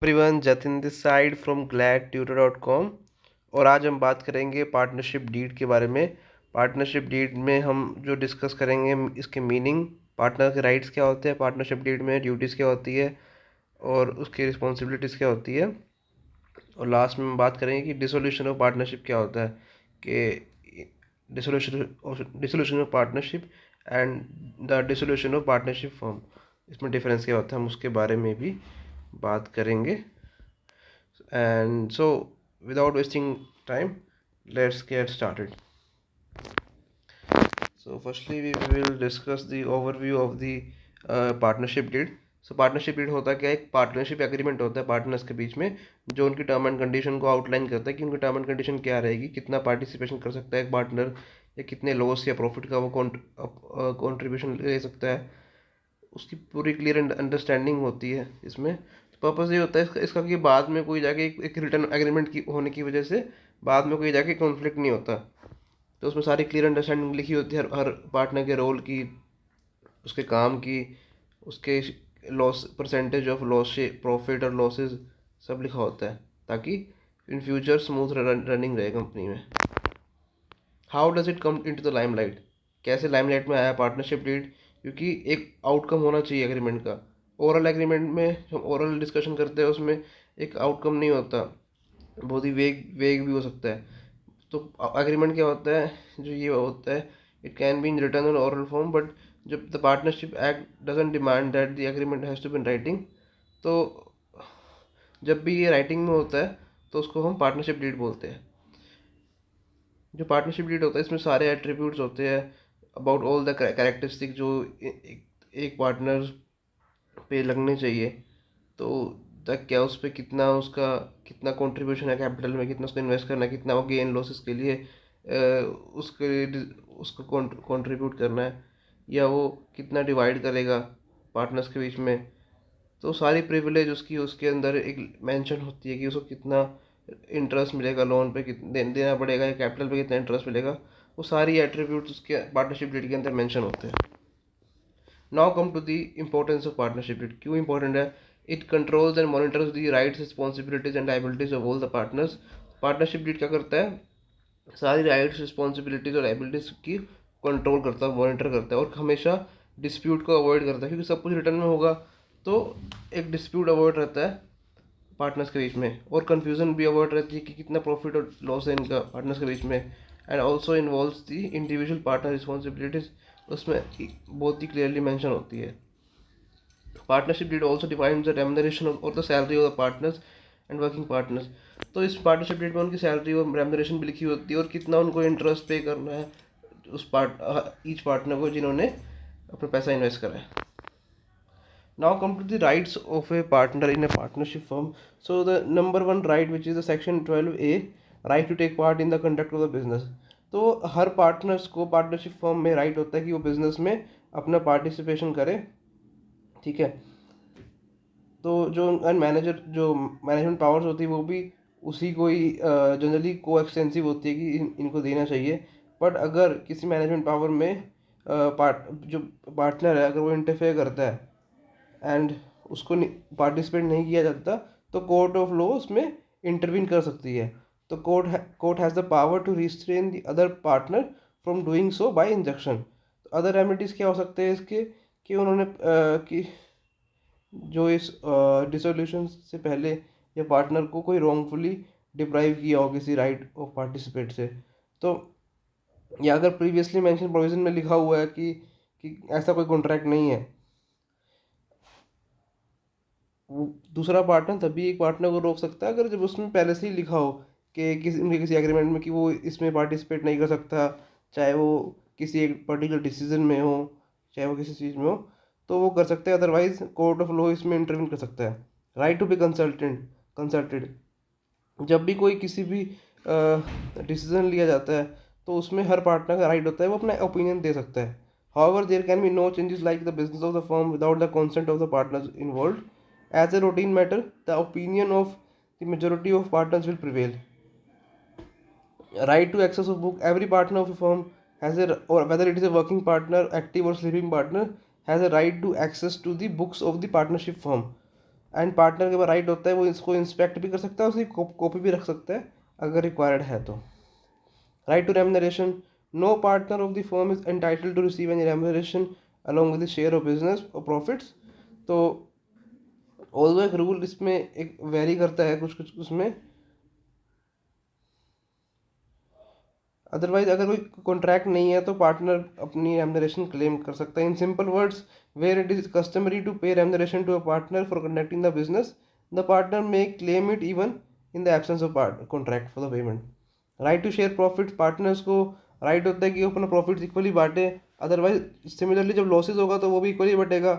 Everyone, Jatin this side from gladtutor.com। और आज हम बात करेंगे पार्टनरशिप डीड के बारे में। पार्टनरशिप डीड में हम जो डिस्कस करेंगे इसके मीनिंग, पार्टनर के राइट्स क्या होते हैं, पार्टनरशिप डीड में ड्यूटीज़ क्या होती है और उसकी रिस्पॉन्सिबिलिटीज़ क्या होती है, और लास्ट में हम बात करेंगे कि डिसोल्यूशन ऑफ पार्टनरशिप क्या होता है, कि dissolution of partnership and the dissolution of partnership firm, इसमें डिफरेंस क्या होता है, हम उसके बारे में भी बात करेंगे। And so, without wasting time, let's get started. So firstly we will discuss the overview of the partnership deed. So partnership deed होता क्या है? एक पार्टनरशिप एग्रीमेंट होता है पार्टनर्स के बीच में, जो उनकी टर्म एंड कंडीशन को आउटलाइन करता है कि उनकी टर्म एंड कंडीशन क्या रहेगी, कितना पार्टिसिपेशन कर सकता है एक पार्टनर, या कितने लॉस या प्रॉफिट का वो कॉन्ट्रीब्यूशन ले सकता है, उसकी पूरी क्लियर अंडरस्टैंडिंग होती है इसमें। पर्पस ये होता है इसका कि बाद में कोई जाके एक रिटर्न एग्रीमेंट की होने की वजह से बाद में कोई जाके कॉन्फ्लिक्ट नहीं होता। तो उसमें सारी क्लियर अंडरस्टैंडिंग लिखी होती है, हर पार्टनर के रोल की, उसके काम की, उसके loss, percentage of loss, profit और लॉसेस सब लिखा होता है, ताकि इन फ्यूचर स्मूथ रनिंग रहे कंपनी में। How does it come into the limelight? कैसे लाइमलाइट में आया पार्टनरशिप डीड? क्योंकि एक आउटकम होना चाहिए एग्रीमेंट का। ओरल एग्रीमेंट में हम ओरल डिस्कशन करते हैं, उसमें एक आउटकम नहीं होता, बहुत ही वेग वेग भी हो सकता है। तो एग्रीमेंट क्या होता है, जो ये होता है, it can be in written और ओरल फॉर्म, बट जब the partnership act doesn't demand that the agreement has to be in writing, तो जब भी ये राइटिंग में होता है तो उसको हम पार्टनरशिप डीड बोलते हैं। जो पार्टनरशिप डीड होता है इसमें सारे एट्रीब्यूट्स होते हैं अबाउट ऑल द कैरेक्टरिस्टिक जो एक पार्टनर पे लगने चाहिए। तो तक क्या उस पर कितना, उसका कितना कंट्रीब्यूशन है कैपिटल में, कितना उसको इन्वेस्ट करना है, कितना वो गेन लॉसेस के लिए उसके उसको कंट्रीब्यूट करना है, या वो कितना डिवाइड करेगा पार्टनर्स के बीच में। तो सारी प्रिविलेज उसकी उसके अंदर एक मेंशन होती है कि उसको कितना इंटरेस्ट मिलेगा, लोन पे कितना देना पड़ेगा, या कैपिटल पे कितना इंटरेस्ट मिलेगा। वो सारी एट्रीब्यूट्स उसके पार्टनरशिप डीड के अंदर मेंशन होते हैं। Now come to the importance of partnership deed. क्यों इंपॉर्टेंट है? It controls and monitors the rights, responsibilities and liabilities of all the partners. Partnership deed क्या करता है? सारी राइट्स, रिस्पॉन्सिबिलिटीज और लायबिलिटीज की कंट्रोल करता है, मॉनिटर करता है, और हमेशा डिस्प्यूट को अवॉइड करता है, क्योंकि सब कुछ रिटर्न में होगा तो एक डिस्प्यूट अवॉइड रहता है पार्टनर्स के बीच में, और कन्फ्यूजन भी अवॉइड रहती है कि कितना प्रॉफिट और लॉस है इनका पार्टनर्स के बीच में। And also involves the individual partner responsibilities, उसमें बहुत ही क्लियरली मेंशन होती है। Partnership deed also defines the remuneration और the salary of the partners and working partners. तो इस पार्टनरशिप डीड में उनकी सैलरी और रेम्युनरेशन भी लिखी होती है, और कितना उनको इंटरेस्ट पे करना है उस ईच पार्टनर को जिन्होंने अपना पैसा इन्वेस्ट करा है। Now come to the rights of a partner in a partnership firm. So the number one right, which is the section 12A, right to take part in the conduct of the business. तो हर partners को partnership firm में right होता है कि वो business में अपना participation करे, ठीक है। तो जो मैनेजर, जो मैनेजमेंट पावर्स होती है वो भी उसी को ही जनरली को एक्सटेंसिव होती है कि इनको देना चाहिए। बट अगर किसी मैनेजमेंट पावर में जो पार्टनर है अगर वो इंटरफेयर करता है एंड उसको पार्टिसिपेट नहीं किया जाता, तो कोर्ट ऑफ लॉ उसमें इंटरवीन कर सकती है। तो court has the power to restrain the other partner from doing so by injunction. तो अदर रेमेडीज़ क्या हो सकते हैं इसके, कि उन्होंने कि जो इस डिसोल्यूशन से पहले या पार्टनर को कोई रॉन्गफुली डिप्राइव किया हो किसी राइट ऑफ पार्टिसिपेट से, तो या अगर प्रीवियसली मेंशन प्रोविजन में लिखा हुआ है कि ऐसा कोई कॉन्ट्रैक्ट नहीं है, वो दूसरा पार्टनर तभी एक पार्टनर को रोक सकता है अगर जब उसमें पहले से ही लिखा हो कि किसी एग्रीमेंट में कि वो इसमें पार्टिसिपेट नहीं कर सकता, चाहे वो किसी एक पर्टिकुलर डिसीजन में हो, चाहे वो किसी चीज़ में हो, तो वो कर सकते हैं। अदरवाइज कोर्ट ऑफ लॉ इसमें इंटरवीन कर सकता है। राइट टू बी कंसल्टेड, जब भी कोई किसी भी डिसीजन लिया जाता है तो उसमें हर पार्टनर का राइट होता है वो अपना ओपिनियन दे सकता है। However there can be no changes like the business of the firm without the consent of the partners involved. As a routine matter, the opinion of the majority of partners will prevail. Right to access of book. Every partner of a firm has a, or whether it is a working partner, active or sleeping partner, has a right to access to the books of the partnership firm. And partner के पास right होता है वो इसको inspect भी कर सकता है, उसकी कॉपी भी रख सकता है अगर रिक्वायर्ड है तो। Right to remuneration, no partner of the firm is entitled to receive any remuneration along with the share of business और प्रॉफिट्स। तो ऑल्दो एक रूल इसमें एक वेरी करता है कुछ कुछ उसमें, अदरवाइज अगर कोई कॉन्ट्रैक्ट नहीं है तो पार्टनर अपनी रेमुनरेशन क्लेम कर सकता है। In simple words, where it is customary to pay remuneration to a partner for conducting the business, the partner may claim it even in the absence of contract for the payment. Right to share profit, partners को right होता है कि वो अपना profit equally बांटे, otherwise similarly जब losses होगा तो वो भी इक्वली बटेगा।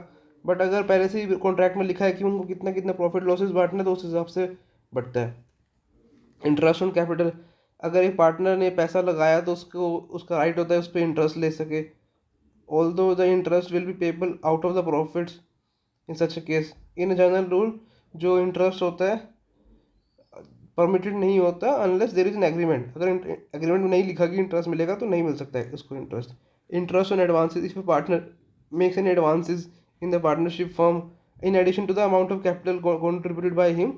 बट अगर पहले से ही कॉन्ट्रैक्ट में लिखा है कि उनको कितना कितना प्रॉफिट लॉसेज बांटना है तो उस हिसाब से बटता है। इंटरेस्ट ऑन कैपिटल, अगर एक पार्टनर ने पैसा लगाया तो उसको उसका राइट होता है उस पर इंटरेस्ट ले सके, although the interest will be payable out of the profits in such a case. In general rule, जो इंटरेस्ट होता है परमिटेड नहीं होता unless there is an agreement, अगर एग्रीमेंट में नहीं लिखा कि इंटरेस्ट मिलेगा तो नहीं मिल सकता है उसको interest. Interest on advances, if partner makes an advances in the partnership firm in addition to the amount of capital contributed by him,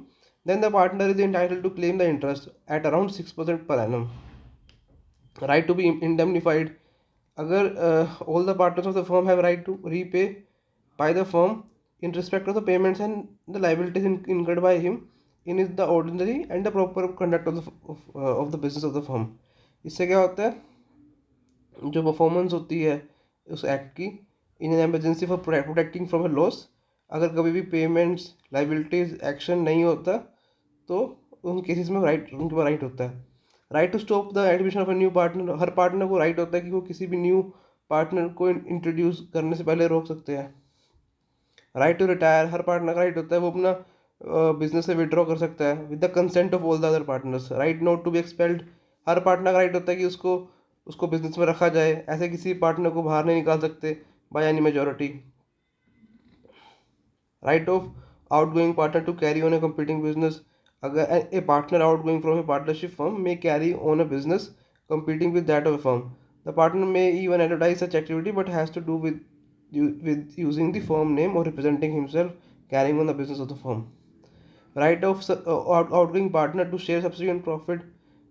then the partner is entitled to claim the interest at around 6% per annum. Right to be indemnified, अगर all the partners of the firm have right to repay by the firm in respect of the payments and the liabilities incurred by him in is the ordinary and the proper conduct of the business of the firm. इससे क्या होता है, जो performance होती है उस act की in an emergency for protecting from a loss, अगर कभी भी पेमेंट्स लाइबिलिटीज एक्शन नहीं होता तो उन केसेस में राइट उनके पास राइट होता है। Right to stop the admission of a new partner, हर पार्टनर को राइट होता है कि वो किसी भी न्यू पार्टनर को इंट्रोड्यूस करने से पहले रोक सकते हैं। राइट टू रिटायर, हर पार्टनर का राइट होता है वो अपना बिजनेस से विड्रॉ कर सकता है with the consent of all the other partners. Right not to be expelled, हर पार्टनर का राइट होता है कि उसको उसको बिजनेस में रखा जाए, ऐसे किसी पार्टनर को बाहर नहीं निकाल सकते by any majority. Right of outgoing partner to carry on a competing business, अगर a partner outgoing from a partnership firm may carry on a business competing with that of a firm, the partner may even advertise such activity but has to do with using the firm name or representing himself carrying on the business of the firm. Right of outgoing partner to share subsidy on profit,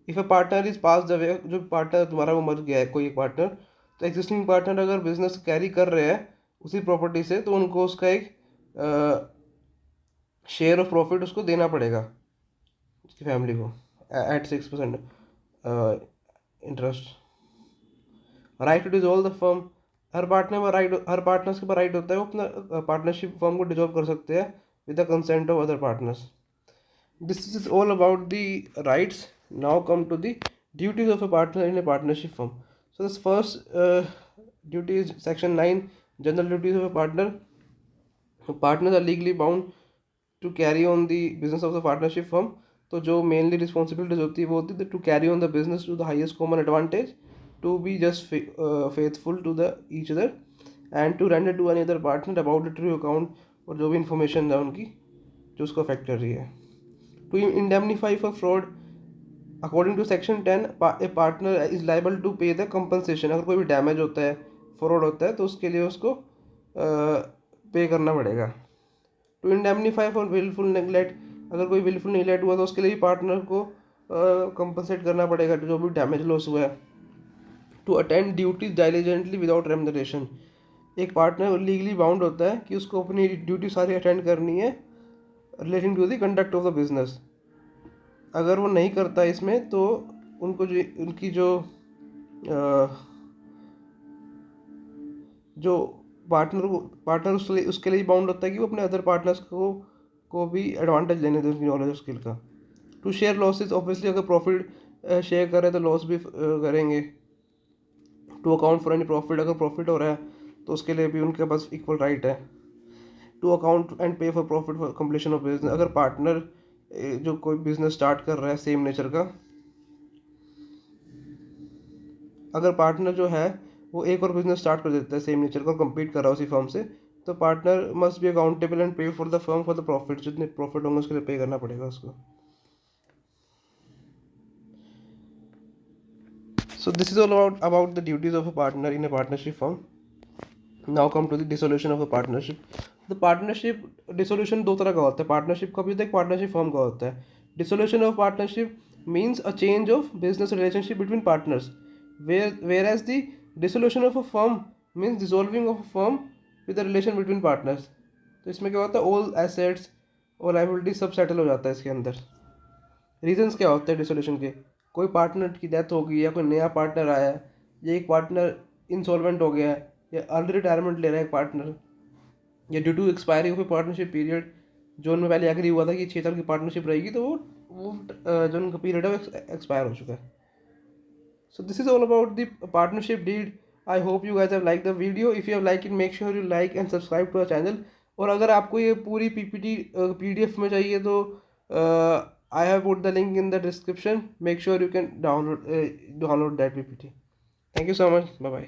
if a partner is passed away, जो partner तुम्हारा वो मर गया है कोई एक partner, तो existing partner अगर बिजनेस कैरी कर रहे हैं उसी प्रॉपर्टी से तो उनको उसका एक शेयर ऑफ प्रॉफिट उसको देना पड़ेगा उसकी फैमिली को at 6% interest. Right to dissolve the firm, हर पार्टनर्स के पास राइट होता है वो अपना पार्टनरशिप फर्म को डिजोल्व कर सकते हैं with the consent of other partners. This is all about the rights. Now come to the duties of a partner in a partnership firm. So this first duty is section 9, general duties of a partner. Partners are legally bound to carry on the business of the partnership firm, तो जो mainly responsibilities होती है वो होती है to carry on the business to the highest common advantage, to be just faithful to the each other and to render to any other partner about the true account, और जो भी information है उनकी जो उसको अफेक्ट कर रही है। To indemnify for fraud, according to section 10 a partner is liable to pay the compensation, अगर कोई भी डैमेज होता है फ्रॉड होता है तो उसके लिए उसको पे करना पड़ेगा। To indemnify for wilful neglect, अगर कोई विलफुल नेग्लेक्ट हुआ तो उसके लिए पार्टनर को कंपनसेट करना पड़ेगा जो भी डैमेज लॉस हुआ है। To attend duties diligently without remuneration, एक पार्टनर लीगली बाउंड होता है कि उसको अपनी ड्यूटी सारी अटेंड करनी है relating to the conduct of the business, अगर वो नहीं करता इसमें तो उनको जो उनकी जो पार्टनर उसके लिए बाउंड होता है कि वो अपने अदर पार्टनर्स को भी एडवांटेज लेने दें उनकी नॉलेज और स्किल का। टू शेयर लॉसेज, ऑब्वियसली अगर प्रॉफिट शेयर कर रहे हैं तो लॉस भी करेंगे। To account for any profit, अगर प्रॉफिट हो रहा है तो उसके लिए भी उनके पास इक्वल राइट है। To account and pay for profit for completion of business, अगर पार्टनर जो कोई बिजनेस स्टार्ट कर रहा है सेम नेचर का, अगर पार्टनर जो है वो एक और बिजनेस स्टार्ट कर देता है सेम नेचर का और कम्पीट कर रहा है उसी फर्म से, तो partner must be accountable and pay for the firm for the profit, जितने प्रॉफिट होंगे उसके लिए पे करना पड़ेगा उसको। So this is all about the duties of a partner in a partnership firm. Now come to the dissolution of a partnership. तो partnership dissolution दो तरह का होता है, पार्टनरशिप का भी होता है, पार्टनरशिप फॉर्म का होता है। Dissolution of partnership means a change of business relationship between partners, whereas the dissolution of a firm means dissolving of a firm with the relation between partners. तो इसमें क्या होता है, ऑल एसेट्स और liability सब settle हो जाता है इसके अंदर। रीजंस क्या होते हैं डिसोल्यूशन के, कोई पार्टनर की डेथ हो गई या कोई नया पार्टनर आया है, या एक पार्टनर इंसॉल्वेंट हो गया है, या अर्ली रिटायरमेंट ले रहा है एक पार्टनर, या due to expiry of a partnership period, जो उनमें पहले एग्री हुआ था कि 6 साल की पार्टनरशिप रहेगी, तो वो जो उनका पीरियड है वो एक्सपायर हो चुका है। So this is all about the partnership deed. I hope you guys have like the video. If you have like it, make sure you like and subscribe to our channel. और अगर आपको ये पूरी PPT PDF में चाहिए तो I have put the link in the description, make sure you can download that PPT. Thank you so much, bye bye.